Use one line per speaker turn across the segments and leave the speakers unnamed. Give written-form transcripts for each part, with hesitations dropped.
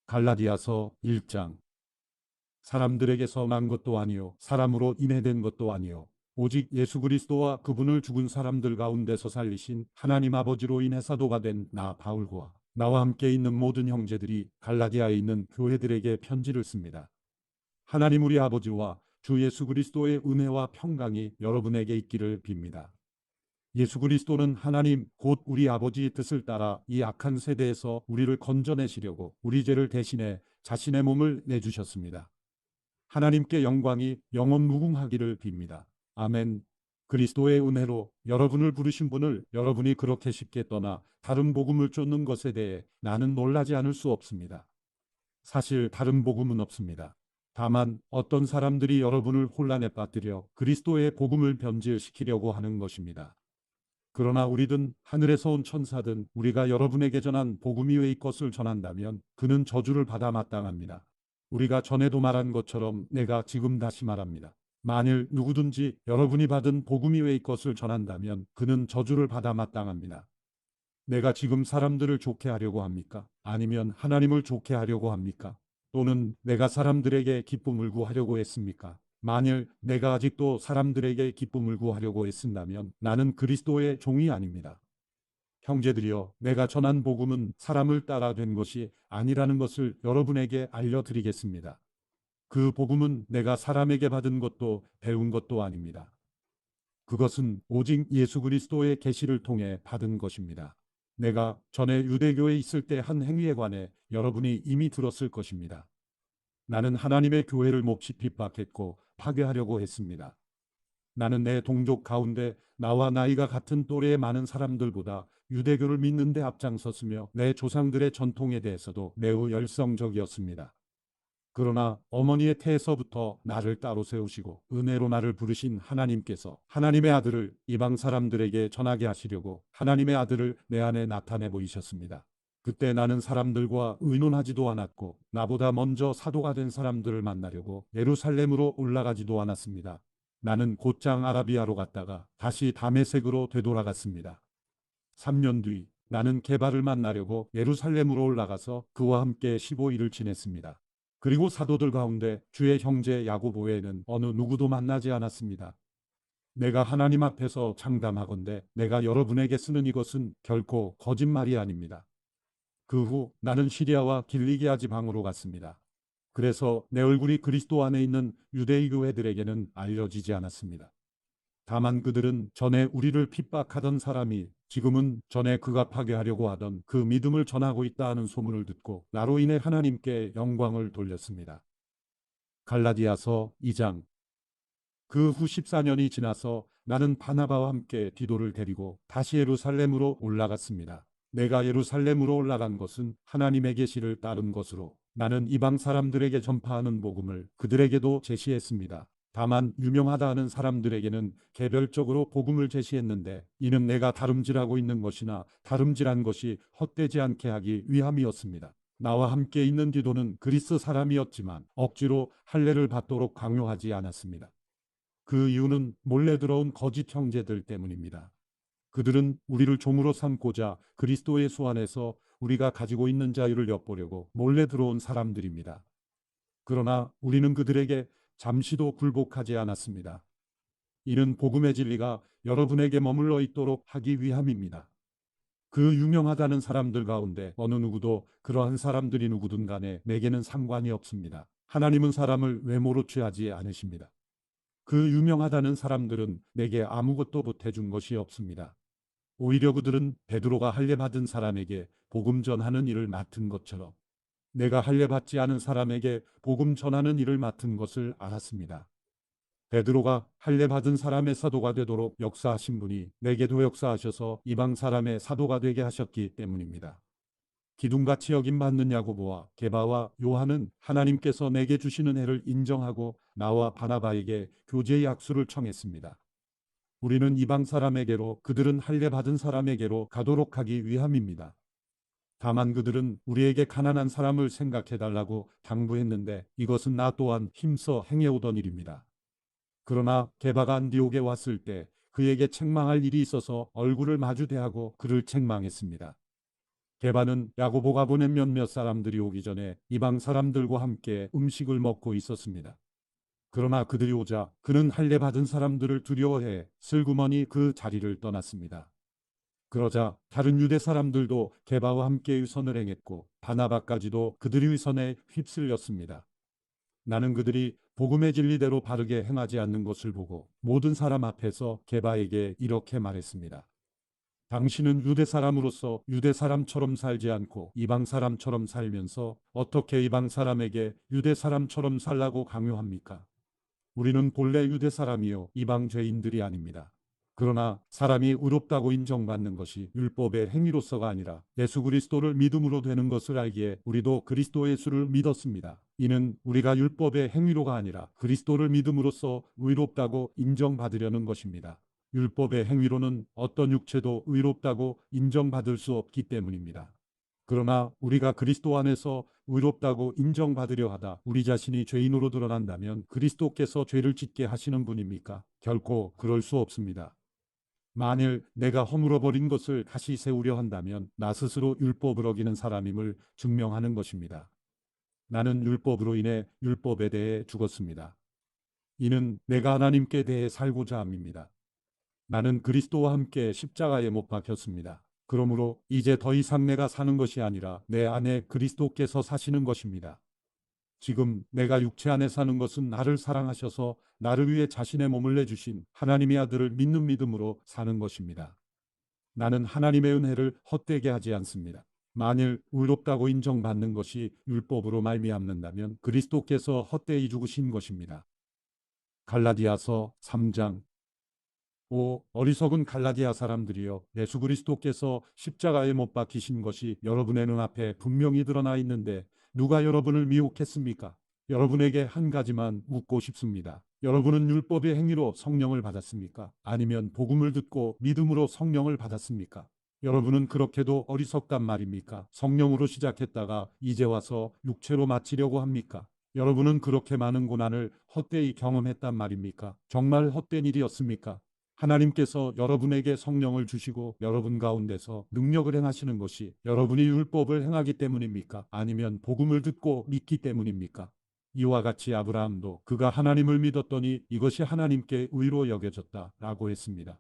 갈라디아서 1장. 사람들에게서 난 것도 아니요 사람으로 인해 된 것도 아니요 오직 예수 그리스도와 그분을 죽은 사람들 가운데서 살리신 하나님 아버지로 인해 사도가 된 나 바울과 나와 함께 있는 모든 형제들이 갈라디아에 있는 교회들에게 편지를 씁니다. 하나님 우리 아버지와 주 예수 그리스도의 은혜와 평강이 여러분에게 있기를 빕니다. 예수 그리스도는 하나님 곧 우리 아버지의 뜻을 따라 이 악한 세대에서 우리를 건져내시려고 우리 죄를 대신해 자신의 몸을 내주셨습니다. 하나님께 영광이 영원 무궁하기를 빕니다. 아멘. 그리스도의 은혜로 여러분을 부르신 분을 여러분이 그렇게 쉽게 떠나 다른 복음을 쫓는 것에 대해 나는 놀라지 않을 수 없습니다. 사실 다른 복음은 없습니다. 다만 어떤 사람들이 여러분을 혼란에 빠뜨려 그리스도의 복음을 변질시키려고 하는 것입니다. 그러나 우리든 하늘에서 온 천사든 우리가 여러분에게 전한 복음 이외의 것을 전한다면 그는 저주를 받아 마땅합니다. 우리가 전에도 말한 것처럼 내가 지금 다시 말합니다. 만일 누구든지 여러분이 받은 복음 이외의 것을 전한다면 그는 저주를 받아 마땅합니다. 내가 지금 사람들을 좋게 하려고 합니까? 아니면 하나님을 좋게 하려고 합니까? 또는 내가 사람들에게 기쁨을 구하려고 했습니까? 만일 내가 아직도 사람들에게 기쁨을 구하려고 했습니다면 나는 그리스도의 종이 아닙니다. 형제들이여, 내가 전한 복음은 사람을 따라 된 것이 아니라는 것을 여러분에게 알려드리겠습니다. 그 복음은 내가 사람에게 받은 것도 배운 것도 아닙니다. 그것은 오직 예수 그리스도의 계시를 통해 받은 것입니다. 내가 전에 유대교에 있을 때 한 행위에 관해 여러분이 이미 들었을 것입니다. 나는 하나님의 교회를 몹시 핍박했고 파괴하려고 했습니다. 나는 내 동족 가운데 나와 나이가 같은 또래의 많은 사람들보다 유대교를 믿는 데 앞장섰으며 내 조상들의 전통에 대해서도 매우 열성적이었습니다. 그러나 어머니의 태에서부터 나를 따로 세우시고 은혜로 나를 부르신 하나님께서 하나님의 아들을 이방 사람들에게 전하게 하시려고 하나님의 아들을 내 안에 나타내 보이셨습니다. 그때 나는 사람들과 의논하지도 않았고 나보다 먼저 사도가 된 사람들을 만나려고 예루살렘으로 올라가지도 않았습니다. 나는 곧장 아라비아로 갔다가 다시 다메섹으로 되돌아갔습니다. 3년 뒤 나는 게바를 만나려고 예루살렘으로 올라가서 그와 함께 15일을 지냈습니다. 그리고 사도들 가운데 주의 형제 야고보 외에는 어느 누구도 만나지 않았습니다. 내가 하나님 앞에서 장담하건대 내가 여러분에게 쓰는 이것은 결코 거짓말이 아닙니다. 그 후 나는 시리아와 길리기아 지방으로 갔습니다. 그래서 내 얼굴이 그리스도 안에 있는 유대인 교회들에게는 알려지지 않았습니다. 다만 그들은 전에 우리를 핍박하던 사람이 지금은 전에 그가 파괴하려고 하던 그 믿음을 전하고 있다 하는 소문을 듣고 나로 인해 하나님께 영광을 돌렸습니다. 갈라디아서 2장. 그 후 14년이 지나서 나는 바나바와 함께 디도를 데리고 다시 예루살렘으로 올라갔습니다. 내가 예루살렘으로 올라간 것은 하나님의 계시를 따른 것으로 나는 이방 사람들에게 전파하는 복음을 그들에게도 제시했습니다. 다만 유명하다 하는 사람들에게는 개별적으로 복음을 제시했는데 이는 내가 다름질하고 있는 것이나 다름질한 것이 헛되지 않게 하기 위함이었습니다. 나와 함께 있는 디도는 그리스 사람이었지만 억지로 할례를 받도록 강요하지 않았습니다. 그 이유는 몰래 들어온 거짓 형제들 때문입니다. 그들은 우리를 종으로 삼고자 그리스도 예수 안에서 우리가 가지고 있는 자유를 엿보려고 몰래 들어온 사람들입니다. 그러나 우리는 그들에게 잠시도 굴복하지 않았습니다. 이는 복음의 진리가 여러분에게 머물러 있도록 하기 위함입니다. 그 유명하다는 사람들 가운데 어느 누구도 그러한 사람들이 누구든 간에 내게는 상관이 없습니다. 하나님은 사람을 외모로 취하지 않으십니다. 그 유명하다는 사람들은 내게 아무것도 보태준 것이 없습니다. 오히려 그들은 베드로가 할례 받은 사람에게 복음 전하는 일을 맡은 것처럼 내가 할례 받지 않은 사람에게 복음 전하는 일을 맡은 것을 알았습니다. 베드로가 할례 받은 사람의 사도가 되도록 역사하신 분이 내게도 역사하셔서 이방 사람의 사도가 되게 하셨기 때문입니다. 기둥같이 여김받는 야고보와 게바와 요한은 하나님께서 내게 주시는 애를 인정하고 나와 바나바에게 교제의 약수를 청했습니다. 우리는 이방 사람에게로 그들은 할례 받은 사람에게로 가도록 하기 위함입니다. 다만 그들은 우리에게 가난한 사람을 생각해달라고 당부했는데 이것은 나 또한 힘써 행해오던 일입니다. 그러나 게바가 안디옥에 왔을 때 그에게 책망할 일이 있어서 얼굴을 마주 대하고 그를 책망했습니다. 게바는 야고보가 보낸 몇몇 사람들이 오기 전에 이방 사람들과 함께 음식을 먹고 있었습니다. 그러나 그들이 오자 그는 할례 받은 사람들을 두려워해 슬그머니 그 자리를 떠났습니다. 그러자 다른 유대 사람들도 게바와 함께 위선을 행했고 바나바까지도 그들의 위선에 휩쓸렸습니다. 나는 그들이 복음의 진리대로 바르게 행하지 않는 것을 보고 모든 사람 앞에서 게바에게 이렇게 말했습니다. 당신은 유대 사람으로서 유대 사람처럼 살지 않고 이방 사람처럼 살면서 어떻게 이방 사람에게 유대 사람처럼 살라고 강요합니까? 우리는 본래 유대 사람이요 이방 죄인들이 아닙니다. 그러나 사람이 의롭다고 인정받는 것이 율법의 행위로서가 아니라 예수 그리스도를 믿음으로 되는 것을 알기에 우리도 그리스도 예수를 믿었습니다. 이는 우리가 율법의 행위로가 아니라 그리스도를 믿음으로써 의롭다고 인정받으려는 것입니다. 율법의 행위로는 어떤 육체도 의롭다고 인정받을 수 없기 때문입니다. 그러나 우리가 그리스도 안에서 의롭다고 인정받으려 하다 우리 자신이 죄인으로 드러난다면 그리스도께서 죄를 짓게 하시는 분입니까? 결코 그럴 수 없습니다. 만일 내가 허물어버린 것을 다시 세우려 한다면 나 스스로 율법을 어기는 사람임을 증명하는 것입니다. 나는 율법으로 인해 율법에 대해 죽었습니다. 이는 내가 하나님께 대해 살고자 함입니다. 나는 그리스도와 함께 십자가에 못 박혔습니다. 그러므로 이제 더 이상 내가 사는 것이 아니라 내 안에 그리스도께서 사시는 것입니다. 지금 내가 육체 안에 사는 것은 나를 사랑하셔서 나를 위해 자신의 몸을 내주신 하나님의 아들을 믿는 믿음으로 사는 것입니다. 나는 하나님의 은혜를 헛되게 하지 않습니다. 만일 의롭다고 인정받는 것이 율법으로 말미암는다면 그리스도께서 헛되이 죽으신 것입니다. 갈라디아서 3장. 오 어리석은 갈라디아 사람들이여, 예수 그리스도께서 십자가에 못 박히신 것이 여러분의 눈앞에 분명히 드러나 있는데 누가 여러분을 미혹했습니까? 여러분에게 한 가지만 묻고 싶습니다. 여러분은 율법의 행위로 성령을 받았습니까? 아니면 복음을 듣고 믿음으로 성령을 받았습니까? 여러분은 그렇게도 어리석단 말입니까? 성령으로 시작했다가 이제 와서 육체로 마치려고 합니까? 여러분은 그렇게 많은 고난을 헛되이 경험했단 말입니까? 정말 헛된 일이었습니까? 하나님께서 여러분에게 성령을 주시고 여러분 가운데서 능력을 행하시는 것이 여러분이 율법을 행하기 때문입니까? 아니면 복음을 듣고 믿기 때문입니까? 이와 같이 아브라함도 그가 하나님을 믿었더니 이것이 하나님께 의로 여겨졌다라고 했습니다.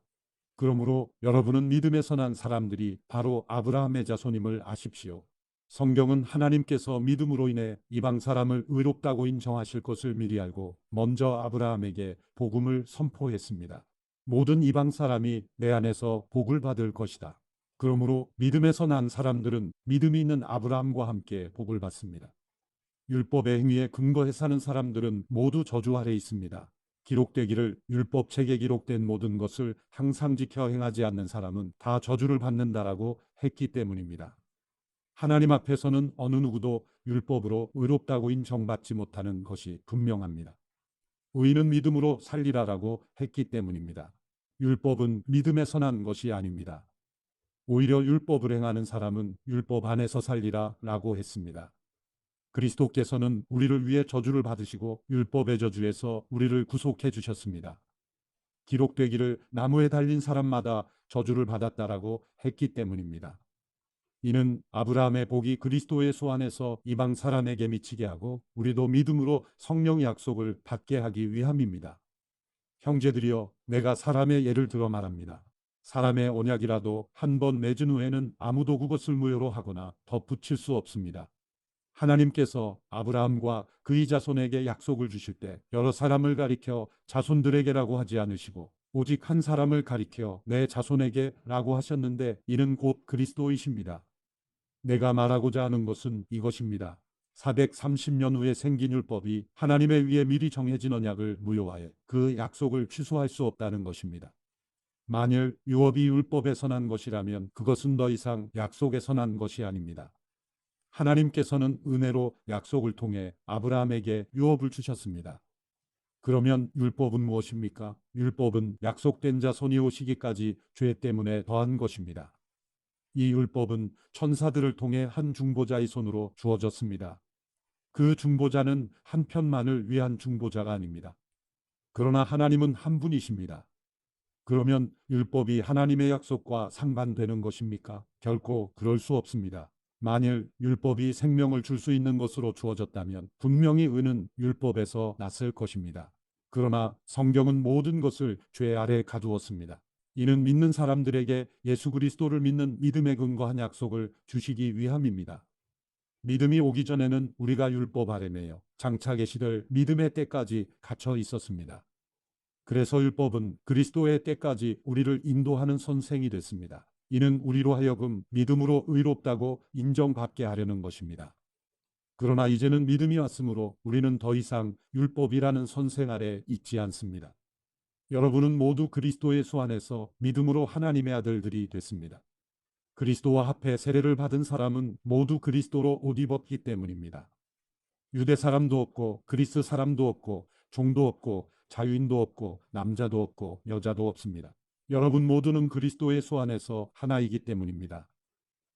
그러므로 여러분은 믿음에서 난 사람들이 바로 아브라함의 자손임을 아십시오. 성경은 하나님께서 믿음으로 인해 이방 사람을 의롭다고 인정하실 것을 미리 알고 먼저 아브라함에게 복음을 선포했습니다. 모든 이방 사람이 내 안에서 복을 받을 것이다. 그러므로 믿음에서 난 사람들은 믿음이 있는 아브라함과 함께 복을 받습니다. 율법의 행위에 근거해 사는 사람들은 모두 저주 아래 있습니다. 기록되기를 율법책에 기록된 모든 것을 항상 지켜 행하지 않는 사람은 다 저주를 받는다라고 했기 때문입니다. 하나님 앞에서는 어느 누구도 율법으로 의롭다고 인정받지 못하는 것이 분명합니다. 의인은 믿음으로 살리라라고 했기 때문입니다. 율법은 믿음에서 난 것이 아닙니다. 오히려 율법을 행하는 사람은 율법 안에서 살리라라고 했습니다. 그리스도께서는 우리를 위해 저주를 받으시고 율법의 저주에서 우리를 구속해 주셨습니다. 기록되기를 나무에 달린 사람마다 저주를 받았다라고 했기 때문입니다. 이는 아브라함의 복이 그리스도 예수 안에서 이방 사람에게 미치게 하고 우리도 믿음으로 성령 약속을 받게 하기 위함입니다. 형제들이여, 내가 사람의 예를 들어 말합니다. 사람의 언약이라도 한 번 맺은 후에는 아무도 그것을 무효로 하거나 덧붙일 수 없습니다. 하나님께서 아브라함과 그의 자손에게 약속을 주실 때 여러 사람을 가리켜 자손들에게라고 하지 않으시고 오직 한 사람을 가리켜 내 자손에게라고 하셨는데 이는 곧 그리스도이십니다. 내가 말하고자 하는 것은 이것입니다. 430년 후에 생긴 율법이 하나님에 의해 미리 정해진 언약을 무효하여 그 약속을 취소할 수 없다는 것입니다. 만일 유업이 율법에서 난 것이라면 그것은 더 이상 약속에서 난 것이 아닙니다. 하나님께서는 은혜로 약속을 통해 아브라함에게 유업을 주셨습니다. 그러면 율법은 무엇입니까? 율법은 약속된 자손이 오시기까지 죄 때문에 더한 것입니다. 이 율법은 천사들을 통해 한 중보자의 손으로 주어졌습니다. 그 중보자는 한 편만을 위한 중보자가 아닙니다. 그러나 하나님은 한 분이십니다. 그러면 율법이 하나님의 약속과 상반되는 것입니까? 결코 그럴 수 없습니다. 만일 율법이 생명을 줄 수 있는 것으로 주어졌다면 분명히 의는 율법에서 났을 것입니다. 그러나 성경은 모든 것을 죄 아래 가두었습니다. 이는 믿는 사람들에게 예수 그리스도를 믿는 믿음에 근거한 약속을 주시기 위함입니다. 믿음이 오기 전에는 우리가 율법 아래 매여 장차 계시될 믿음의 때까지 갇혀 있었습니다. 그래서 율법은 그리스도의 때까지 우리를 인도하는 선생이 됐습니다. 이는 우리로 하여금 믿음으로 의롭다고 인정받게 하려는 것입니다. 그러나 이제는 믿음이 왔으므로 우리는 더 이상 율법이라는 선생 아래 있지 않습니다. 여러분은 모두 그리스도 예수 안에서 믿음으로 하나님의 아들들이 됐습니다. 그리스도와 합해 세례를 받은 사람은 모두 그리스도로 옷 입었기 때문입니다. 유대 사람도 없고 그리스 사람도 없고 종도 없고 자유인도 없고 남자도 없고 여자도 없습니다. 여러분 모두는 그리스도 예수 안에서 하나이기 때문입니다.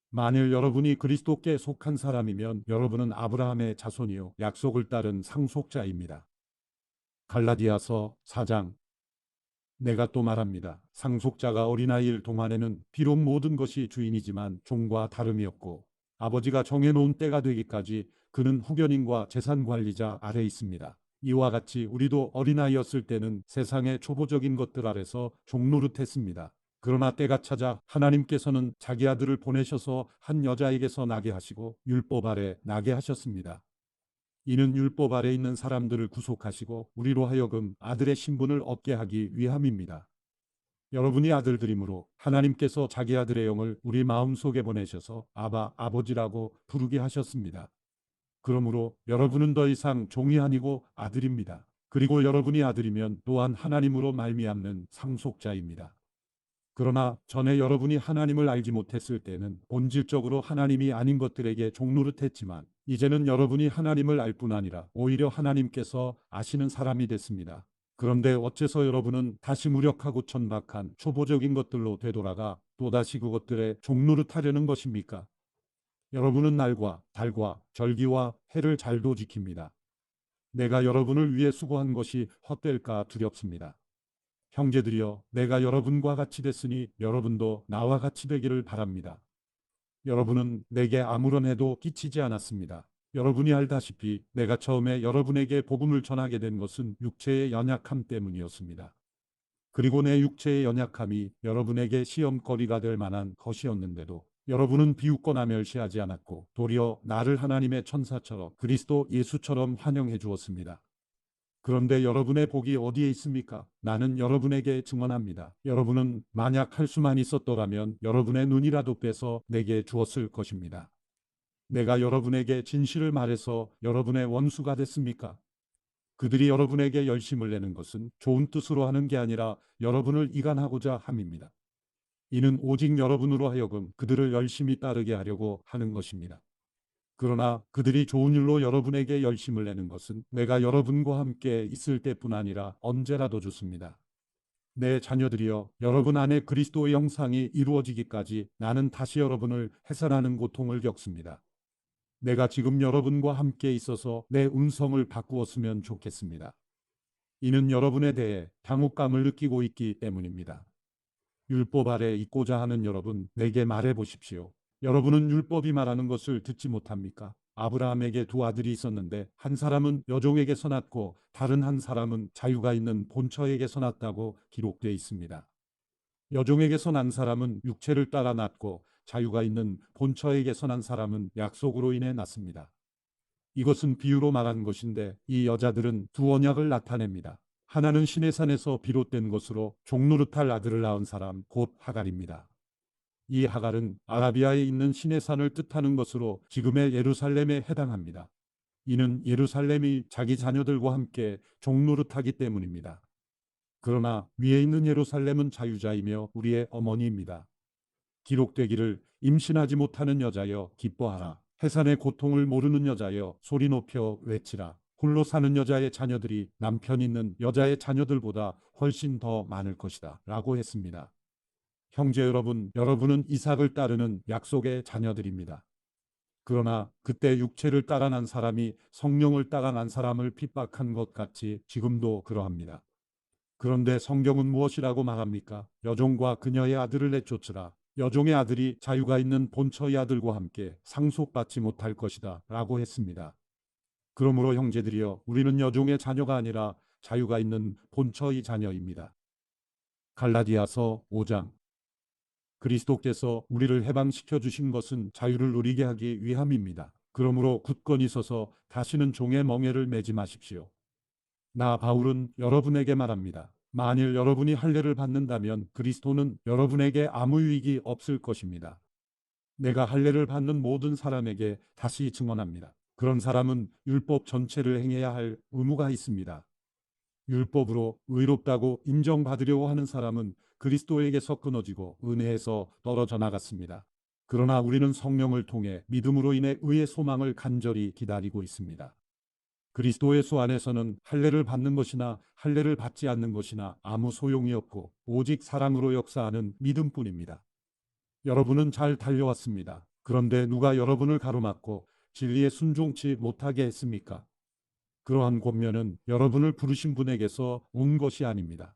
만일 여러분이 그리스도께 속한 사람이면 여러분은 아브라함의 자손이요 약속을 따른 상속자입니다. 갈라디아서 4장. 내가 또 말합니다. 상속자가 어린아이일 동안에는 비록 모든 것이 주인이지만 종과 다름이 없고 아버지가 정해놓은 때가 되기까지 그는 후견인과 재산관리자 아래 있습니다. 이와 같이 우리도 어린아이였을 때는 세상의 초보적인 것들 아래서 종노릇했습니다. 그러나 때가 찾아 하나님께서는 자기 아들을 보내셔서 한 여자에게서 나게 하시고 율법 아래 나게 하셨습니다. 이는 율법 아래 있는 사람들을 구속하시고 우리로 하여금 아들의 신분을 얻게 하기 위함입니다. 여러분이 아들들이므로 하나님께서 자기 아들의 영을 우리 마음속에 보내셔서 아바, 아버지라고 부르게 하셨습니다. 그러므로 여러분은 더 이상 종이 아니고 아들입니다. 그리고 여러분이 아들이면 또한 하나님으로 말미암는 상속자입니다. 그러나 전에 여러분이 하나님을 알지 못했을 때는 본질적으로 하나님이 아닌 것들에게 종노릇했지만 이제는 여러분이 하나님을 알 뿐 아니라 오히려 하나님께서 아시는 사람이 됐습니다. 그런데 어째서 여러분은 다시 무력하고 천박한 초보적인 것들로 되돌아가 또다시 그것들에 종노릇하려는 것입니까? 여러분은 날과 달과 절기와 해를 잘도 지킵니다. 내가 여러분을 위해 수고한 것이 헛될까 두렵습니다. 형제들이여, 내가 여러분과 같이 됐으니 여러분도 나와 같이 되기를 바랍니다. 여러분은 내게 아무런 해도 끼치지 않았습니다. 여러분이 알다시피 내가 처음에 여러분에게 복음을 전하게 된 것은 육체의 연약함 때문이었습니다. 그리고 내 육체의 연약함이 여러분에게 시험거리가 될 만한 것이었는데도 여러분은 비웃거나 멸시하지 않았고 도리어 나를 하나님의 천사처럼 그리스도 예수처럼 환영해 주었습니다. 그런데 여러분의 복이 어디에 있습니까? 나는 여러분에게 증언합니다. 여러분은 만약 할 수만 있었더라면 여러분의 눈이라도 빼서 내게 주었을 것입니다. 내가 여러분에게 진실을 말해서 여러분의 원수가 됐습니까? 그들이 여러분에게 열심을 내는 것은 좋은 뜻으로 하는 게 아니라 여러분을 이간하고자 함입니다. 이는 오직 여러분으로 하여금 그들을 열심히 따르게 하려고 하는 것입니다. 그러나 그들이 좋은 일로 여러분에게 열심을 내는 것은 내가 여러분과 함께 있을 때뿐 아니라 언제라도 좋습니다. 내 자녀들이여, 여러분 안에 그리스도의 형상이 이루어지기까지 나는 다시 여러분을 해산하는 고통을 겪습니다. 내가 지금 여러분과 함께 있어서 내 음성을 바꾸었으면 좋겠습니다. 이는 여러분에 대해 당혹감을 느끼고 있기 때문입니다. 율법 아래 있고자 하는 여러분, 내게 말해 보십시오. 여러분은 율법이 말하는 것을 듣지 못합니까? 아브라함에게 두 아들이 있었는데 한 사람은 여종에게서 났고 다른 한 사람은 자유가 있는 본처에게서 났다고 기록되어 있습니다. 여종에게서 난 사람은 육체를 따라 났고 자유가 있는 본처에게서 난 사람은 약속으로 인해 났습니다. 이것은 비유로 말한 것인데 이 여자들은 두 언약을 나타냅니다. 하나는 시내산에서 비롯된 것으로 종노릇할 아들을 낳은 사람 곧 하갈입니다. 이 하갈은 아라비아에 있는 시내산을 뜻하는 것으로 지금의 예루살렘에 해당합니다. 이는 예루살렘이 자기 자녀들과 함께 종노릇하기 때문입니다. 그러나 위에 있는 예루살렘은 자유자이며 우리의 어머니입니다. 기록되기를 임신하지 못하는 여자여 기뻐하라. 해산의 고통을 모르는 여자여 소리 높여 외치라. 홀로 사는 여자의 자녀들이 남편 있는 여자의 자녀들보다 훨씬 더 많을 것이다 라고 했습니다. 형제 여러분, 여러분은 이삭을 따르는 약속의 자녀들입니다. 그러나 그때 육체를 따라 난 사람이 성령을 따라 난 사람을 핍박한 것 같이 지금도 그러합니다. 그런데 성경은 무엇이라고 말합니까? 여종과 그녀의 아들을 내쫓으라. 여종의 아들이 자유가 있는 본처의 아들과 함께 상속받지 못할 것이다 라고 했습니다. 그러므로 형제들이여, 우리는 여종의 자녀가 아니라 자유가 있는 본처의 자녀입니다. 갈라디아서 5장. 그리스도께서 우리를 해방시켜 주신 것은 자유를 누리게 하기 위함입니다. 그러므로 굳건히 서서 다시는 종의 멍에를 매지 마십시오. 나 바울은 여러분에게 말합니다. 만일 여러분이 할례를 받는다면 그리스도는 여러분에게 아무 유익이 없을 것입니다. 내가 할례를 받는 모든 사람에게 다시 증언합니다. 그런 사람은 율법 전체를 행해야 할 의무가 있습니다. 율법으로 의롭다고 인정받으려고 하는 사람은 그리스도에게서 끊어지고 은혜에서 떨어져 나갔습니다. 그러나 우리는 성령을 통해 믿음으로 인해 의의 소망을 간절히 기다리고 있습니다. 그리스도의 수 안에서는 할례를 받는 것이나 할례를 받지 않는 것이나 아무 소용이 없고 오직 사랑으로 역사하는 믿음뿐입니다. 여러분은 잘 달려왔습니다. 그런데 누가 여러분을 가로막고 진리에 순종치 못하게 했습니까? 그러한 권면은 여러분을 부르신 분에게서 온 것이 아닙니다.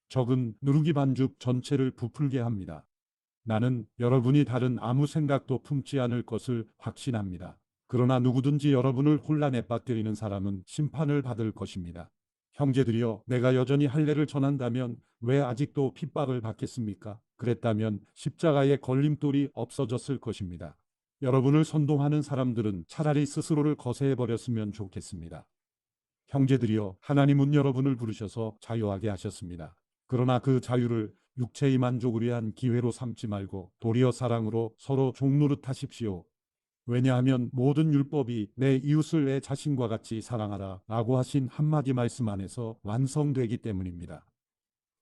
적은 누르기 반죽 전체를 부풀게 합니다. 나는 여러분이 다른 아무 생각도 품지 않을 것을 확신합니다. 그러나 누구든지 여러분을 혼란에 빠뜨리는 사람은 심판을 받을 것입니다. 형제들이여, 내가 여전히 할례를 전한다면 왜 아직도 핍박을 받겠습니까? 그랬다면 십자가의 걸림돌이 없어졌을 것입니다. 여러분을 선동하는 사람들은 차라리 스스로를 거세해버렸으면 좋겠습니다. 형제들이여, 하나님은 여러분을 부르셔서 자유하게 하셨습니다. 그러나 그 자유를 육체의 만족을 위한 기회로 삼지 말고 도리어 사랑으로 서로 종노릇하십시오. 왜냐하면 모든 율법이 내 이웃을 내 자신과 같이 사랑하라 라고 하신 한마디 말씀 안에서 완성되기 때문입니다.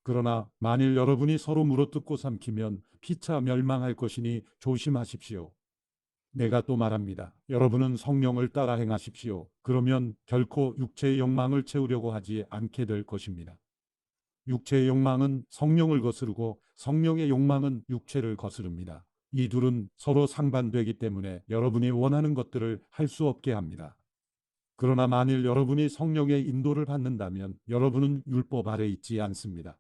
그러나 만일 여러분이 서로 물어뜯고 삼키면 피차 멸망할 것이니 조심하십시오. 내가 또 말합니다. 여러분은 성령을 따라 행하십시오. 그러면 결코 육체의 욕망을 채우려고 하지 않게 될 것입니다. 육체의 욕망은 성령을 거스르고 성령의 욕망은 육체를 거스릅니다. 이 둘은 서로 상반되기 때문에 여러분이 원하는 것들을 할 수 없게 합니다. 그러나 만일 여러분이 성령의 인도를 받는다면 여러분은 율법 아래 있지 않습니다.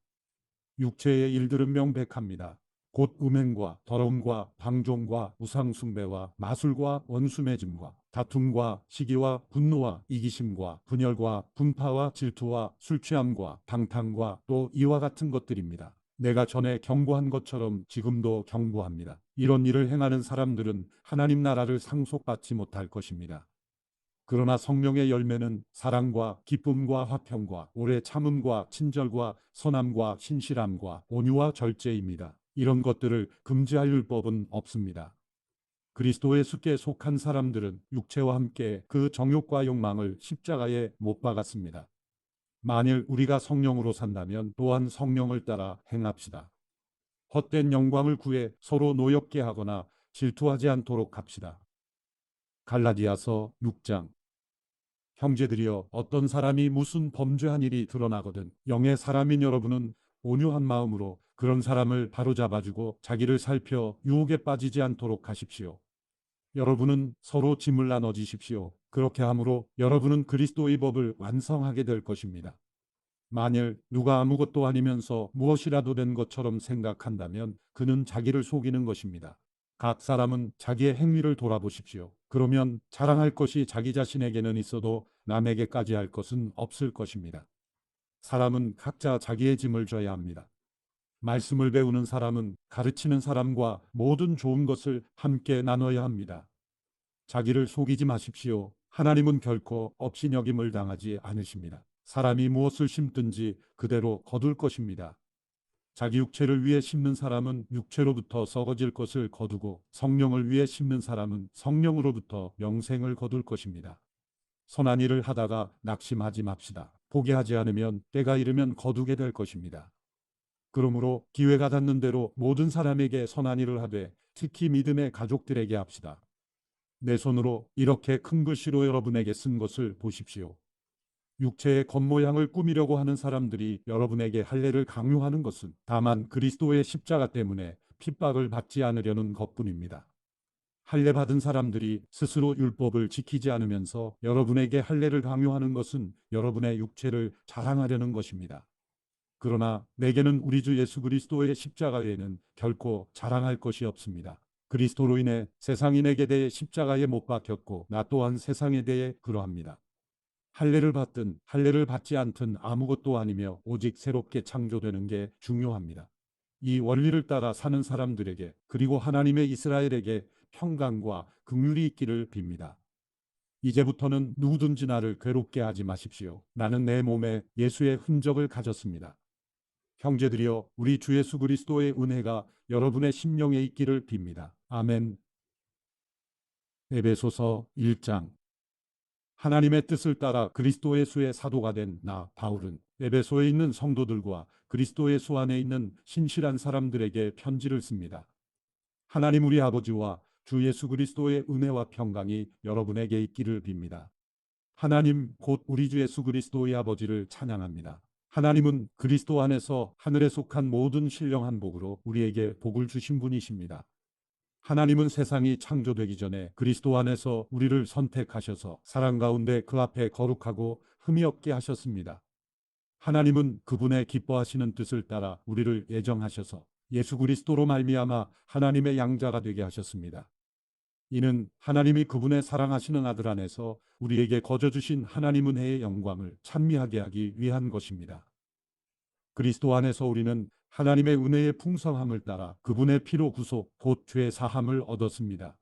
육체의 일들은 명백합니다. 곧 음행과 더러움과 방종과 우상숭배와 마술과 원수매짐과 다툼과 시기와 분노와 이기심과 분열과 분파와 질투와 술취함과 방탕과 또 이와 같은 것들입니다. 내가 전에 경고한 것처럼 지금도 경고합니다. 이런 일을 행하는 사람들은 하나님 나라를 상속받지 못할 것입니다. 그러나 성령의 열매는 사랑과 기쁨과 화평과 오래 참음과 친절과 선함과 신실함과 온유와 절제입니다. 이런 것들을 금지할 율법은 없습니다. 그리스도의 수께 속한 사람들은 육체와 함께 그 정욕과 욕망을 십자가에 못 박았습니다. 만일 우리가 성령으로 산다면 또한 성령을 따라 행합시다. 헛된 영광을 구해 서로 노엽게 하거나 질투하지 않도록 합시다. 갈라디아서 6장. 형제들이여, 어떤 사람이 무슨 범죄한 일이 드러나거든 영의 사람인 여러분은 온유한 마음으로 그런 사람을 바로잡아주고 자기를 살펴 유혹에 빠지지 않도록 하십시오. 여러분은 서로 짐을 나눠지십시오. 그렇게 함으로 여러분은 그리스도의 법을 완성하게 될 것입니다. 만일 누가 아무것도 아니면서 무엇이라도 된 것처럼 생각한다면 그는 자기를 속이는 것입니다. 각 사람은 자기의 행위를 돌아보십시오. 그러면 자랑할 것이 자기 자신에게는 있어도 남에게까지 할 것은 없을 것입니다. 사람은 각자 자기의 짐을 져야 합니다. 말씀을 배우는 사람은 가르치는 사람과 모든 좋은 것을 함께 나눠야 합니다. 자기를 속이지 마십시오. 하나님은 결코 업신여김을 당하지 않으십니다. 사람이 무엇을 심든지 그대로 거둘 것입니다. 자기 육체를 위해 심는 사람은 육체로부터 썩어질 것을 거두고 성령을 위해 심는 사람은 성령으로부터 영생을 거둘 것입니다. 선한 일을 하다가 낙심하지 맙시다. 포기하지 않으면 때가 이르면 거두게 될 것입니다. 그러므로 기회가 닿는 대로 모든 사람에게 선한 일을 하되 특히 믿음의 가족들에게 합시다. 내 손으로 이렇게 큰 글씨로 여러분에게 쓴 것을 보십시오. 육체의 겉모양을 꾸미려고 하는 사람들이 여러분에게 할례를 강요하는 것은 다만 그리스도의 십자가 때문에 핍박을 받지 않으려는 것뿐입니다. 할례 받은 사람들이 스스로 율법을 지키지 않으면서 여러분에게 할례를 강요하는 것은 여러분의 육체를 자랑하려는 것입니다. 그러나 내게는 우리 주 예수 그리스도의 십자가 외에는 결코 자랑할 것이 없습니다. 그리스도로 인해 세상이 내게 대해 십자가에 못 박혔고 나 또한 세상에 대해 그러합니다. 할례를 받든 할례를 받지 않든 아무것도 아니며 오직 새롭게 창조되는 게 중요합니다. 이 원리를 따라 사는 사람들에게 그리고 하나님의 이스라엘에게 평강과 긍휼이 있기를 빕니다. 이제부터는 누구든지 나를 괴롭게 하지 마십시오. 나는 내 몸에 예수의 흔적을 가졌습니다. 형제들이여, 우리 주 예수 그리스도의 은혜가 여러분의 심령에 있기를 빕니다. 아멘. 에베소서 1장. 하나님의 뜻을 따라 그리스도 예수의 사도가 된 나 바울은 에베소에 있는 성도들과 그리스도 예수 안에 있는 신실한 사람들에게 편지를 씁니다. 하나님 우리 아버지와 주 예수 그리스도의 은혜와 평강이 여러분에게 있기를 빕니다. 하나님 곧 우리 주 예수 그리스도의 아버지를 찬양합니다. 하나님은 그리스도 안에서 하늘에 속한 모든 신령한 복으로 우리에게 복을 주신 분이십니다. 하나님은 세상이 창조되기 전에 그리스도 안에서 우리를 선택하셔서 사랑 가운데 그 앞에 거룩하고 흠이 없게 하셨습니다. 하나님은 그분의 기뻐하시는 뜻을 따라 우리를 예정하셔서 예수 그리스도로 말미암아 하나님의 양자가 되게 하셨습니다. 이는 하나님이 그분의 사랑하시는 아들 안에서 우리에게 거저 주신 하나님 은혜의 영광을 찬미하게 하기 위한 것입니다. 그리스도 안에서 우리는 하나님의 은혜의 풍성함을 따라 그분의 피로 구속 곧 죄 사함을 얻었습니다.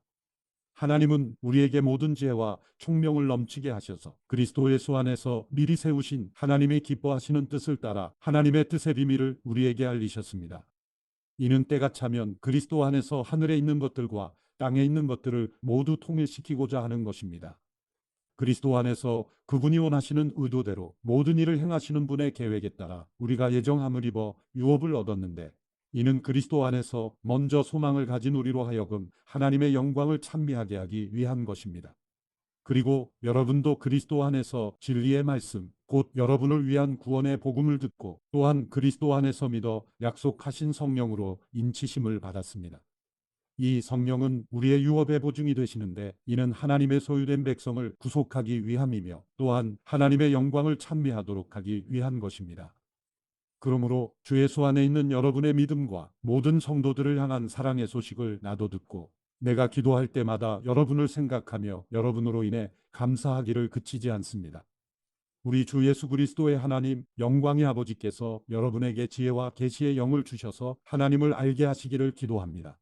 하나님은 우리에게 모든 지혜와 총명을 넘치게 하셔서 그리스도 예수 안에서 미리 세우신 하나님이 기뻐하시는 뜻을 따라 하나님의 뜻의 비밀을 우리에게 알리셨습니다. 이는 때가 차면 그리스도 안에서 하늘에 있는 것들과 땅에 있는 것들을 모두 통일시키고자 하는 것입니다. 그리스도 안에서 그분이 원하시는 의도대로 모든 일을 행하시는 분의 계획에 따라 우리가 예정함을 입어 유업을 얻었는데, 이는 그리스도 안에서 먼저 소망을 가진 우리로 하여금 하나님의 영광을 찬미하게 하기 위한 것입니다. 그리고 여러분도 그리스도 안에서 진리의 말씀, 곧 여러분을 위한 구원의 복음을 듣고 또한 그리스도 안에서 믿어 약속하신 성령으로 인치심을 받았습니다. 이 성령은 우리의 유업의 보증이 되시는데, 이는 하나님의 소유된 백성을 구속하기 위함이며 또한 하나님의 영광을 찬미하도록 하기 위한 것입니다. 그러므로 주 예수 안에 있는 여러분의 믿음과 모든 성도들을 향한 사랑의 소식을 나도 듣고 내가 기도할 때마다 여러분을 생각하며 여러분으로 인해 감사하기를 그치지 않습니다. 우리 주 예수 그리스도의 하나님 영광의 아버지께서 여러분에게 지혜와 계시의 영을 주셔서 하나님을 알게 하시기를 기도합니다.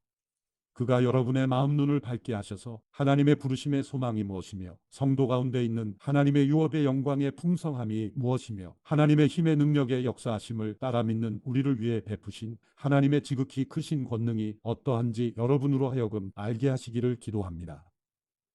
그가 여러분의 마음 눈을 밝게 하셔서 하나님의 부르심의 소망이 무엇이며 성도 가운데 있는 하나님의 유업의 영광의 풍성함이 무엇이며 하나님의 힘의 능력의 역사하심을 따라 믿는 우리를 위해 베푸신 하나님의 지극히 크신 권능이 어떠한지 여러분으로 하여금 알게 하시기를 기도합니다.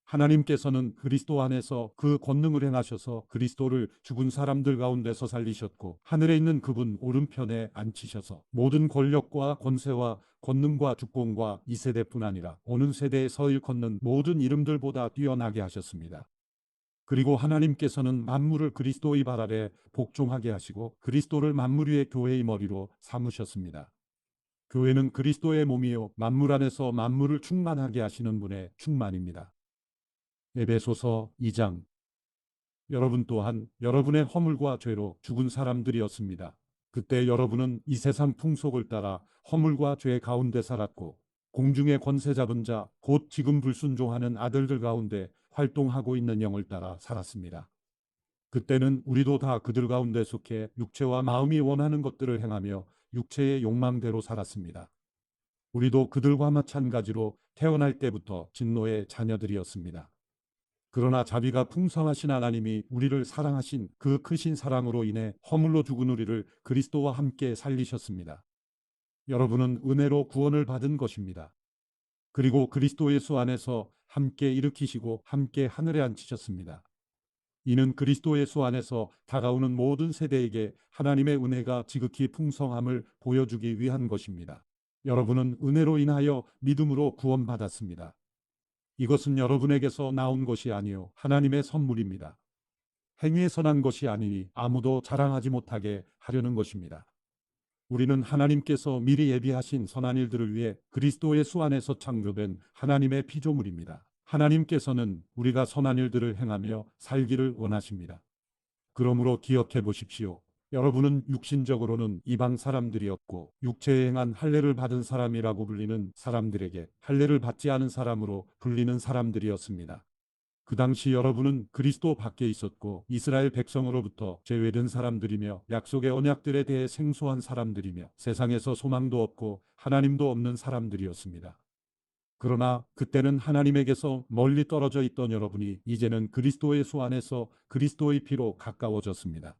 하나님께서는 그리스도 안에서 그 권능을 행하셔서 그리스도를 죽은 사람들 가운데서 살리셨고 하늘에 있는 그분 오른편에 앉히셔서 모든 권력과 권세와 권능과 주권과 이 세대뿐 아니라 오는 세대에서 일컫는 모든 이름들보다 뛰어나게 하셨습니다. 그리고 하나님께서는 만물을 그리스도의 발 아래 복종하게 하시고 그리스도를 만물 위의 교회의 머리로 삼으셨습니다. 교회는 그리스도의 몸이요 만물 안에서 만물을 충만하게 하시는 분의 충만입니다. 에베소서 2장. 여러분 또한 여러분의 허물과 죄로 죽은 사람들이었습니다. 그때 여러분은 이 세상 풍속을 따라 허물과 죄 가운데 살았고 공중의 권세 잡은 자 곧 지금 불순종하는 아들들 가운데 활동하고 있는 영을 따라 살았습니다. 그때는 우리도 다 그들 가운데 속해 육체와 마음이 원하는 것들을 행하며 육체의 욕망대로 살았습니다. 우리도 그들과 마찬가지로 태어날 때부터 진노의 자녀들이었습니다. 그러나 자비가 풍성하신 하나님이 우리를 사랑하신 그 크신 사랑으로 인해 허물로 죽은 우리를 그리스도와 함께 살리셨습니다. 여러분은 은혜로 구원을 받은 것입니다. 그리고 그리스도 예수 안에서 함께 일으키시고 함께 하늘에 앉히셨습니다. 이는 그리스도 예수 안에서 다가오는 모든 세대에게 하나님의 은혜가 지극히 풍성함을 보여주기 위한 것입니다. 여러분은 은혜로 인하여 믿음으로 구원받았습니다. 이것은 여러분에게서 나온 것이 아니요 하나님의 선물입니다. 행위에서 난 것이 아니니 아무도 자랑하지 못하게 하려는 것입니다. 우리는 하나님께서 미리 예비하신 선한 일들을 위해 그리스도 예수 안에서 창조된 하나님의 피조물입니다. 하나님께서는 우리가 선한 일들을 행하며 살기를 원하십니다. 그러므로 기억해 보십시오. 여러분은 육신적으로는 이방 사람들이었고 육체에 행한 할례를 받은 사람이라고 불리는 사람들에게 할례를 받지 않은 사람으로 불리는 사람들이었습니다. 그 당시 여러분은 그리스도 밖에 있었고 이스라엘 백성으로부터 제외된 사람들이며 약속의 언약들에 대해 생소한 사람들이며 세상에서 소망도 없고 하나님도 없는 사람들이었습니다. 그러나 그때는 하나님에게서 멀리 떨어져 있던 여러분이 이제는 그리스도의 수 안에서 그리스도의 피로 가까워졌습니다.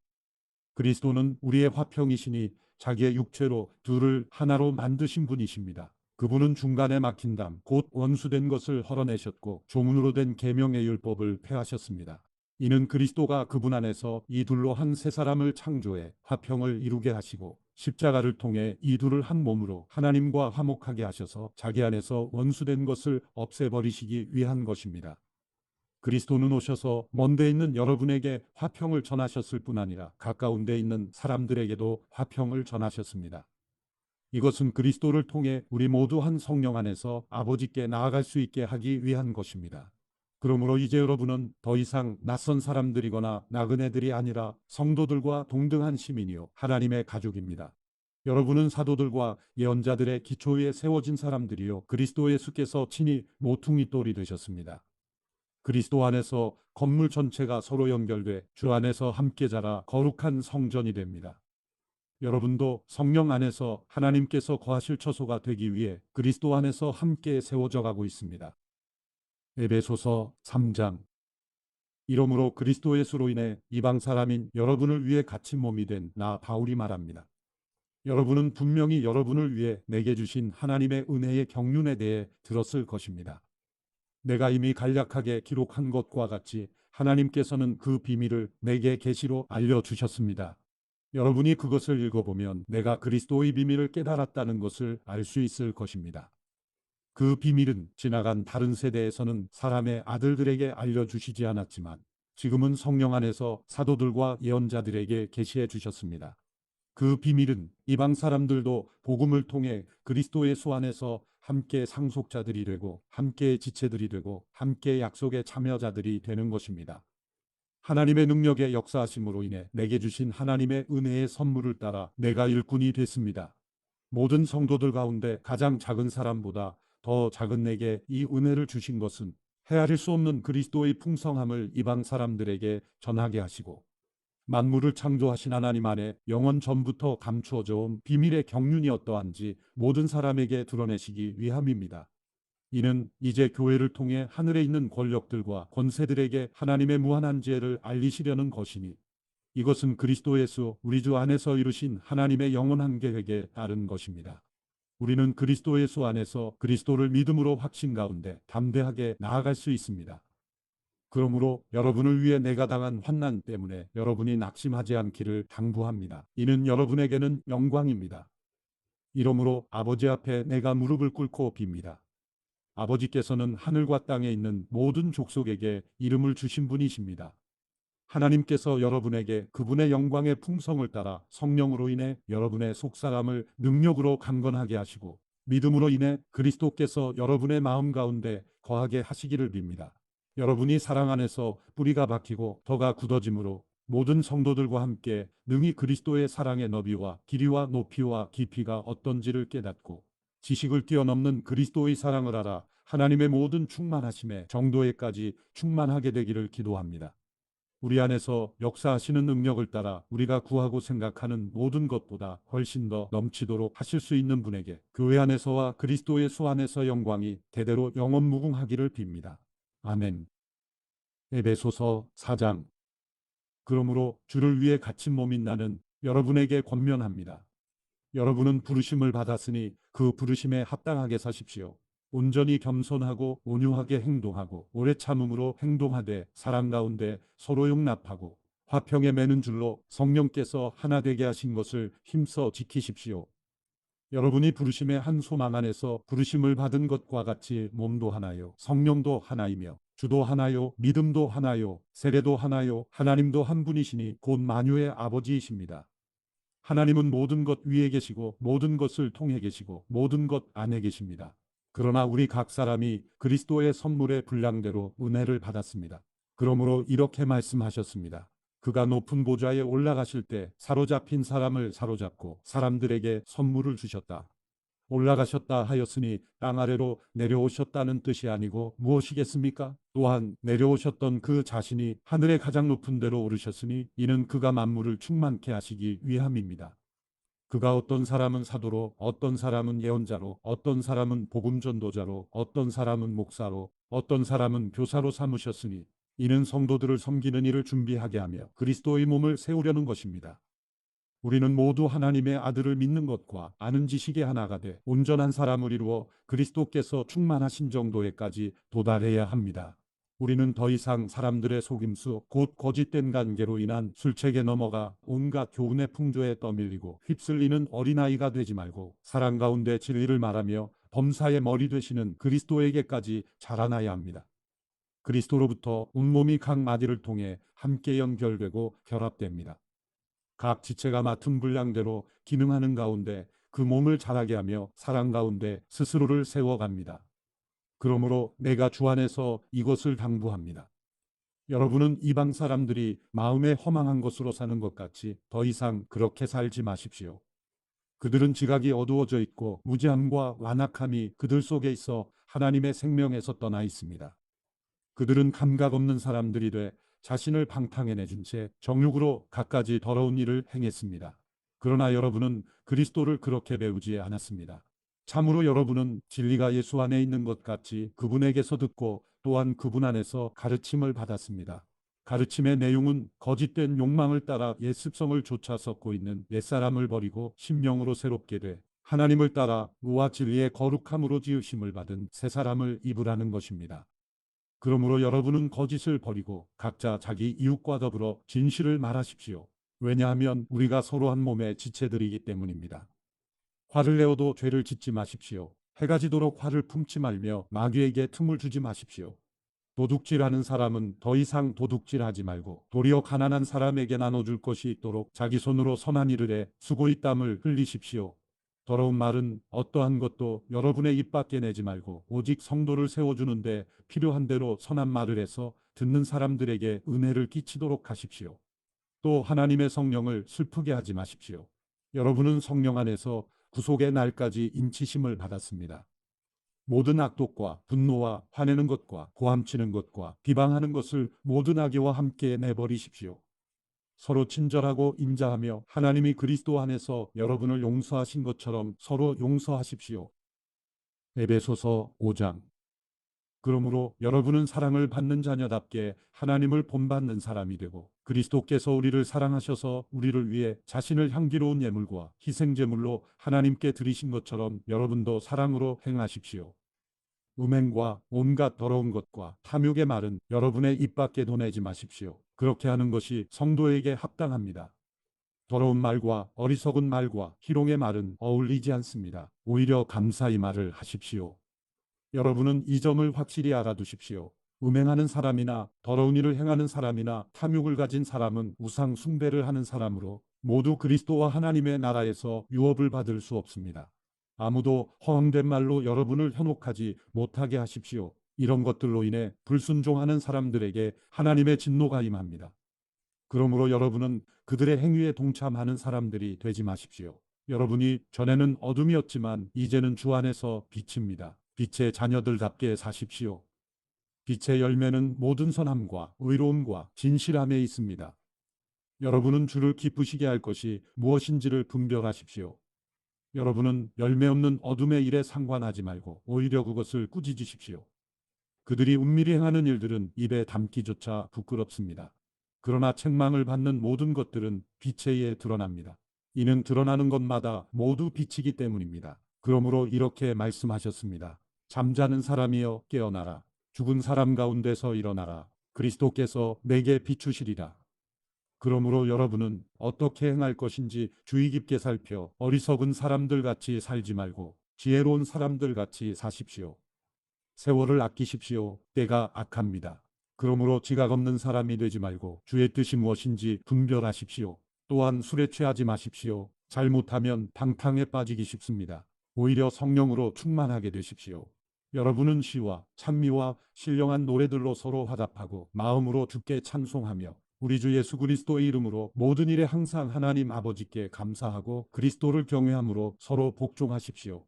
그리스도는 우리의 화평이시니 자기의 육체로 둘을 하나로 만드신 분이십니다. 그분은 중간에 막힌 담, 곧 원수된 것을 헐어내셨고 조문으로 된 계명의 율법을 폐하셨습니다. 이는 그리스도가 그분 안에서 이 둘로 한 새 사람을 창조해 화평을 이루게 하시고 십자가를 통해 이 둘을 한 몸으로 하나님과 화목하게 하셔서 자기 안에서 원수된 것을 없애버리시기 위한 것입니다. 그리스도는 오셔서 먼데 있는 여러분에게 화평을 전하셨을 뿐 아니라 가까운 데 있는 사람들에게도 화평을 전하셨습니다. 이것은 그리스도를 통해 우리 모두 한 성령 안에서 아버지께 나아갈 수 있게 하기 위한 것입니다. 그러므로 이제 여러분은 더 이상 낯선 사람들이거나 나그네들이 아니라 성도들과 동등한 시민이요 하나님의 가족입니다. 여러분은 사도들과 예언자들의 기초 위에 세워진 사람들이요 그리스도 예수께서 친히 모퉁이 돌이 되셨습니다. 그리스도 안에서 건물 전체가 서로 연결돼 주 안에서 함께 자라 거룩한 성전이 됩니다. 여러분도 성령 안에서 하나님께서 거하실 처소가 되기 위해 그리스도 안에서 함께 세워져 가고 있습니다. 에베소서 3장. 이러므로 그리스도 예수로 인해 이방 사람인 여러분을 위해 갇힌 몸이 된 나 바울이 말합니다. 여러분은 분명히 여러분을 위해 내게 주신 하나님의 은혜의 경륜에 대해 들었을 것입니다. 내가 이미 간략하게 기록한 것과 같이 하나님께서는 그 비밀을 내게 계시로 알려주셨습니다. 여러분이 그것을 읽어보면 내가 그리스도의 비밀을 깨달았다는 것을 알 수 있을 것입니다. 그 비밀은 지나간 다른 세대에서는 사람의 아들들에게 알려주시지 않았지만 지금은 성령 안에서 사도들과 예언자들에게 계시해 주셨습니다. 그 비밀은 이방 사람들도 복음을 통해 그리스도 예수 안에서 함께 상속자들이 되고 함께 지체들이 되고 함께 약속의 참여자들이 되는 것입니다. 하나님의 능력의 역사하심으로 인해 내게 주신 하나님의 은혜의 선물을 따라 내가 일꾼이 됐습니다. 모든 성도들 가운데 가장 작은 사람보다 더 작은 내게 이 은혜를 주신 것은 헤아릴 수 없는 그리스도의 풍성함을 이방 사람들에게 전하게 하시고 만물을 창조하신 하나님 안에 영원 전부터 감추어져 온 비밀의 경륜이 어떠한지 모든 사람에게 드러내시기 위함입니다. 이는 이제 교회를 통해 하늘에 있는 권력들과 권세들에게 하나님의 무한한 지혜를 알리시려는 것이니 이것은 그리스도 예수 우리 주 안에서 이루신 하나님의 영원한 계획에 따른 것입니다. 우리는 그리스도 예수 안에서 그리스도를 믿음으로 확신 가운데 담대하게 나아갈 수 있습니다. 그러므로 여러분을 위해 내가 당한 환난 때문에 여러분이 낙심하지 않기를 당부합니다. 이는 여러분에게는 영광입니다. 이러므로 아버지 앞에 내가 무릎을 꿇고 빕니다. 아버지께서는 하늘과 땅에 있는 모든 족속에게 이름을 주신 분이십니다. 하나님께서 여러분에게 그분의 영광의 풍성을 따라 성령으로 인해 여러분의 속사람을 능력으로 강건하게 하시고 믿음으로 인해 그리스도께서 여러분의 마음 가운데 거하게 하시기를 빕니다. 여러분이 사랑 안에서 뿌리가 박히고 덕가 굳어짐으로 모든 성도들과 함께 능히 그리스도의 사랑의 너비와 길이와 높이와 깊이가 어떤지를 깨닫고 지식을 뛰어넘는 그리스도의 사랑을 알아 하나님의 모든 충만하심의 정도에까지 충만하게 되기를 기도합니다. 우리 안에서 역사하시는 능력을 따라 우리가 구하고 생각하는 모든 것보다 훨씬 더 넘치도록 하실 수 있는 분에게 교회 안에서와 그리스도의 수 안에서 영광이 대대로 영원 무궁하기를 빕니다. 아멘. 에베소서 4장. 그러므로 주를 위해 갇힌 몸인 나는 여러분에게 권면합니다. 여러분은 부르심을 받았으니 그 부르심에 합당하게 사십시오. 온전히 겸손하고 온유하게 행동하고 오래 참음으로 행동하되 사랑 가운데 서로 용납하고 화평에 매는 줄로 성령께서 하나 되게 하신 것을 힘써 지키십시오. 여러분이 부르심의 한 소망 안에서 부르심을 받은 것과 같이 몸도 하나요 성령도 하나이며 주도 하나요 믿음도 하나요 세례도 하나요 하나님도 한 분이시니 곧 만유의 아버지이십니다. 하나님은 모든 것 위에 계시고 모든 것을 통해 계시고 모든 것 안에 계십니다. 그러나 우리 각 사람이 그리스도의 선물의 분량대로 은혜를 받았습니다. 그러므로 이렇게 말씀하셨습니다. 그가 높은 보좌에 올라가실 때 사로잡힌 사람을 사로잡고 사람들에게 선물을 주셨다. 올라가셨다 하였으니 땅 아래로 내려오셨다는 뜻이 아니고 무엇이겠습니까? 또한 내려오셨던 그 자신이 하늘의 가장 높은 데로 오르셨으니 이는 그가 만물을 충만케 하시기 위함입니다. 그가 어떤 사람은 사도로, 어떤 사람은 예언자로, 어떤 사람은 복음 전도자로, 어떤 사람은 목사로, 어떤 사람은 교사로 삼으셨으니 이는 성도들을 섬기는 일을 준비하게 하며 그리스도의 몸을 세우려는 것입니다. 우리는 모두 하나님의 아들을 믿는 것과 아는 지식의 하나가 돼 온전한 사람을 이루어 그리스도께서 충만하신 정도에까지 도달해야 합니다. 우리는 더 이상 사람들의 속임수, 곧 거짓된 관계로 인한 술책에 넘어가 온갖 교훈의 풍조에 떠밀리고 휩쓸리는 어린아이가 되지 말고 사랑 가운데 진리를 말하며 범사의 머리 되시는 그리스도에게까지 자라나야 합니다. 그리스도로부터 온몸이 각 마디를 통해 함께 연결되고 결합됩니다. 각 지체가 맡은 분량대로 기능하는 가운데 그 몸을 자라게 하며 사랑 가운데 스스로를 세워갑니다. 그러므로 내가 주 안에서 이것을 당부합니다. 여러분은 이방 사람들이 마음에 허망한 것으로 사는 것 같이 더 이상 그렇게 살지 마십시오. 그들은 지각이 어두워져 있고 무지함과 완악함이 그들 속에 있어 하나님의 생명에서 떠나 있습니다. 그들은 감각 없는 사람들이 돼 자신을 방탕해 내준 채 정욕으로 갖가지 더러운 일을 행했습니다. 그러나 여러분은 그리스도를 그렇게 배우지 않았습니다. 참으로 여러분은 진리가 예수 안에 있는 것 같이 그분에게서 듣고 또한 그분 안에서 가르침을 받았습니다. 가르침의 내용은 거짓된 욕망을 따라 옛 습성을 쫓아 썩고 있는 옛사람을 버리고 신령으로 새롭게 돼 하나님을 따라 의와 진리의 거룩함으로 지으심을 받은 새 사람을 입으라는 것입니다. 그러므로 여러분은 거짓을 버리고 각자 자기 이웃과 더불어 진실을 말하십시오. 왜냐하면 우리가 서로 한 몸의 지체들이기 때문입니다. 화를 내어도 죄를 짓지 마십시오. 해가 지도록 화를 품지 말며 마귀에게 틈을 주지 마십시오. 도둑질하는 사람은 더 이상 도둑질하지 말고 도리어 가난한 사람에게 나눠줄 것이 있도록 자기 손으로 선한 일을 해 수고의 땀을 흘리십시오. 더러운 말은 어떠한 것도 여러분의 입 밖에 내지 말고 오직 성도를 세워주는데 필요한 대로 선한 말을 해서 듣는 사람들에게 은혜를 끼치도록 하십시오. 또 하나님의 성령을 슬프게 하지 마십시오. 여러분은 성령 안에서 구속의 날까지 인치심을 받았습니다. 모든 악독과 분노와 화내는 것과 고함치는 것과 비방하는 것을 모든 악의와 함께 내버리십시오. 서로 친절하고 인자하며 하나님이 그리스도 안에서 여러분을 용서하신 것처럼 서로 용서하십시오. 에베소서 5장. 그러므로 여러분은 사랑을 받는 자녀답게 하나님을 본받는 사람이 되고 그리스도께서 우리를 사랑하셔서 우리를 위해 자신을 향기로운 예물과 희생제물로 하나님께 드리신 것처럼 여러분도 사랑으로 행하십시오. 음행과 온갖 더러운 것과 탐욕의 말은 여러분의 입 밖에 도내지 마십시오. 그렇게 하는 것이 성도에게 합당합니다. 더러운 말과 어리석은 말과 희롱의 말은 어울리지 않습니다. 오히려 감사의 말을 하십시오. 여러분은 이 점을 확실히 알아두십시오. 음행하는 사람이나 더러운 일을 행하는 사람이나 탐욕을 가진 사람은 우상 숭배를 하는 사람으로 모두 그리스도와 하나님의 나라에서 유업을 받을 수 없습니다. 아무도 허황된 말로 여러분을 현혹하지 못하게 하십시오. 이런 것들로 인해 불순종하는 사람들에게 하나님의 진노가 임합니다. 그러므로 여러분은 그들의 행위에 동참하는 사람들이 되지 마십시오. 여러분이 전에는 어둠이었지만 이제는 주 안에서 빛입니다. 빛의 자녀들답게 사십시오. 빛의 열매는 모든 선함과 의로움과 진실함에 있습니다. 여러분은 주를 기쁘시게 할 것이 무엇인지를 분별하십시오. 여러분은 열매 없는 어둠의 일에 상관하지 말고 오히려 그것을 꾸짖으십시오. 그들이 은밀히 행하는 일들은 입에 담기조차 부끄럽습니다. 그러나 책망을 받는 모든 것들은 빛에 의해 드러납니다. 이는 드러나는 것마다 모두 빛이기 때문입니다. 그러므로 이렇게 말씀하셨습니다. 잠자는 사람이여 깨어나라. 죽은 사람 가운데서 일어나라. 그리스도께서 내게 비추시리라. 그러므로 여러분은 어떻게 행할 것인지 주의 깊게 살펴 어리석은 사람들 같이 살지 말고 지혜로운 사람들 같이 사십시오. 세월을 아끼십시오. 때가 악합니다. 그러므로 지각 없는 사람이 되지 말고 주의 뜻이 무엇인지 분별하십시오. 또한 술에 취하지 마십시오. 잘못하면 방탕에 빠지기 쉽습니다. 오히려 성령으로 충만하게 되십시오. 여러분은 시와 찬미와 신령한 노래들로 서로 화답하고 마음으로 주께 찬송하며 우리 주 예수 그리스도의 이름으로 모든 일에 항상 하나님 아버지께 감사하고 그리스도를 경외함으로 서로 복종하십시오.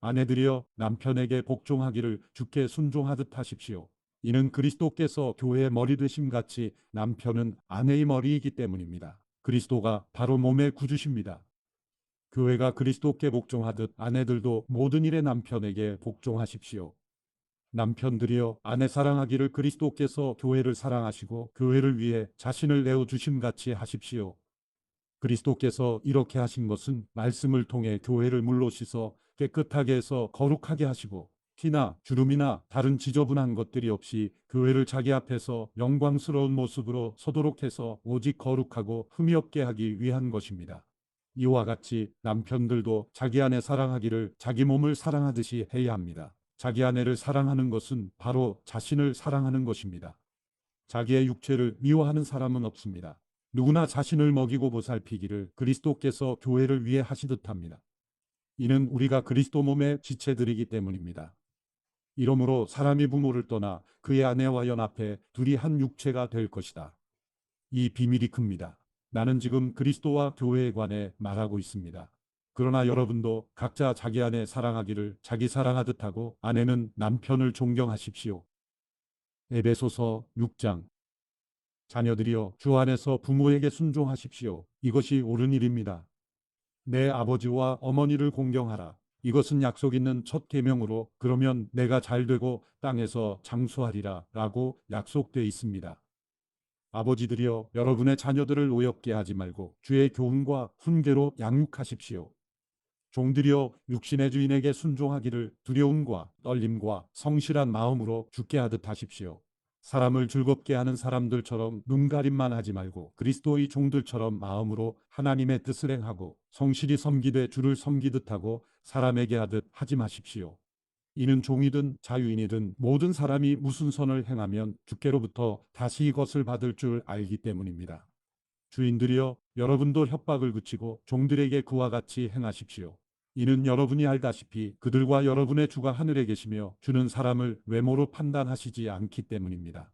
아내들이여 남편에게 복종하기를 주께 순종하듯 하십시오. 이는 그리스도께서 교회의 머리 되심 같이 남편은 아내의 머리이기 때문입니다. 그리스도가 바로 몸의 구주십니다. 교회가 그리스도께 복종하듯 아내들도 모든 일에 남편에게 복종하십시오. 남편들이여 아내 사랑하기를 그리스도께서 교회를 사랑하시고 교회를 위해 자신을 내어주심 같이 하십시오. 그리스도께서 이렇게 하신 것은 말씀을 통해 교회를 물로 씻어 깨끗하게 해서 거룩하게 하시고 티나 주름이나 다른 지저분한 것들이 없이 교회를 자기 앞에서 영광스러운 모습으로 서도록 해서 오직 거룩하고 흠이 없게 하기 위한 것입니다. 이와 같이 남편들도 자기 아내 사랑하기를 자기 몸을 사랑하듯이 해야 합니다. 자기 아내를 사랑하는 것은 바로 자신을 사랑하는 것입니다. 자기의 육체를 미워하는 사람은 없습니다. 누구나 자신을 먹이고 보살피기를 그리스도께서 교회를 위해 하시듯 합니다. 이는 우리가 그리스도 몸의 지체들이기 때문입니다. 이러므로 사람이 부모를 떠나 그의 아내와 연합해 둘이 한 육체가 될 것이다. 이 비밀이 큽니다. 나는 지금 그리스도와 교회에 관해 말하고 있습니다. 그러나 여러분도 각자 자기 아내 사랑하기를 자기 사랑하듯 하고 아내는 남편을 존경하십시오. 에베소서 6장. 자녀들이여 주 안에서 부모에게 순종하십시오. 이것이 옳은 일입니다. 내 아버지와 어머니를 공경하라. 이것은 약속 있는 첫 계명으로 그러면 내가 잘되고 땅에서 장수하리라 라고 약속되어 있습니다. 아버지들이여 여러분의 자녀들을 노엽게 하지 말고 주의 교훈과 훈계로 양육하십시오. 종들이여 육신의 주인에게 순종하기를 두려움과 떨림과 성실한 마음으로 주께 하듯 하십시오. 사람을 즐겁게 하는 사람들처럼 눈가림만 하지 말고 그리스도의 종들처럼 마음으로 하나님의 뜻을 행하고 성실히 섬기되 주를 섬기듯 하고 사람에게 하듯 하지 마십시오. 이는 종이든 자유인이든 모든 사람이 무슨 선을 행하면 주께로부터 다시 이것을 받을 줄 알기 때문입니다. 주인들이여 여러분도 협박을 그치고 종들에게 그와 같이 행하십시오. 이는 여러분이 알다시피 그들과 여러분의 주가 하늘에 계시며 주는 사람을 외모로 판단하시지 않기 때문입니다.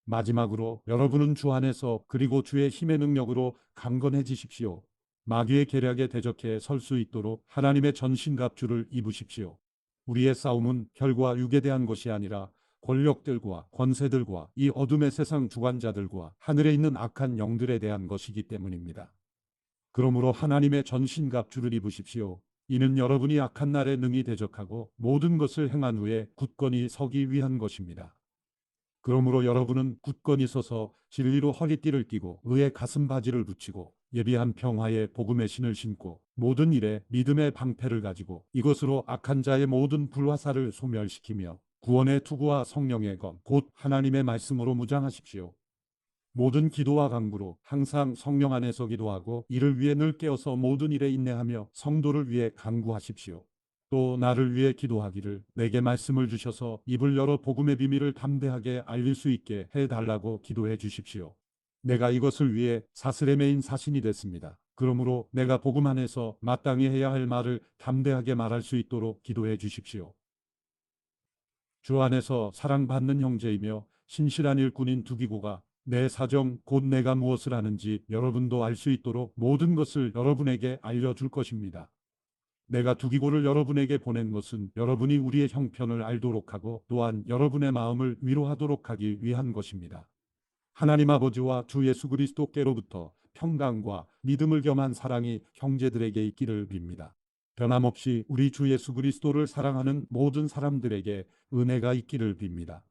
마지막으로 여러분은 주 안에서 그리고 주의 힘의 능력으로 강건해지십시오. 마귀의 계략에 대적해 설 수 있도록 하나님의 전신갑주를 입으십시오. 우리의 싸움은 혈과 육에 대한 것이 아니라 권력들과 권세들과 이 어둠의 세상 주관자들과 하늘에 있는 악한 영들에 대한 것이기 때문입니다. 그러므로 하나님의 전신갑주를 입으십시오. 이는 여러분이 악한 날에 능히 대적하고 모든 것을 행한 후에 굳건히 서기 위한 것입니다. 그러므로 여러분은 굳건히 서서 진리로 허리띠를 띠고 의의 가슴바지를 붙이고 예비한 평화의 복음의 신을 신고 모든 일에 믿음의 방패를 가지고 이것으로 악한 자의 모든 불화살을 소멸시키며 구원의 투구와 성령의 검 곧 하나님의 말씀으로 무장하십시오. 모든 기도와 간구로 항상 성령 안에서 기도하고 이를 위해 늘 깨어서 모든 일에 인내하며 성도를 위해 간구하십시오. 또 나를 위해 기도하기를 내게 말씀을 주셔서 입을 열어 복음의 비밀을 담대하게 알릴 수 있게 해달라고 기도해 주십시오. 내가 이것을 위해 사슬에 매인 사신이 됐습니다. 그러므로 내가 복음 안에서 마땅히 해야 할 말을 담대하게 말할 수 있도록 기도해 주십시오. 주 안에서 사랑받는 형제이며 신실한 일꾼인 두기고가 내 사정 곧 내가 무엇을 하는지 여러분도 알 수 있도록 모든 것을 여러분에게 알려줄 것입니다. 내가 두기고를 여러분에게 보낸 것은 여러분이 우리의 형편을 알도록 하고 또한 여러분의 마음을 위로하도록 하기 위한 것입니다. 하나님 아버지와 주 예수 그리스도께로부터 평강과 믿음을 겸한 사랑이 형제들에게 있기를 빕니다. 변함없이 우리 주 예수 그리스도를 사랑하는 모든 사람들에게 은혜가 있기를 빕니다.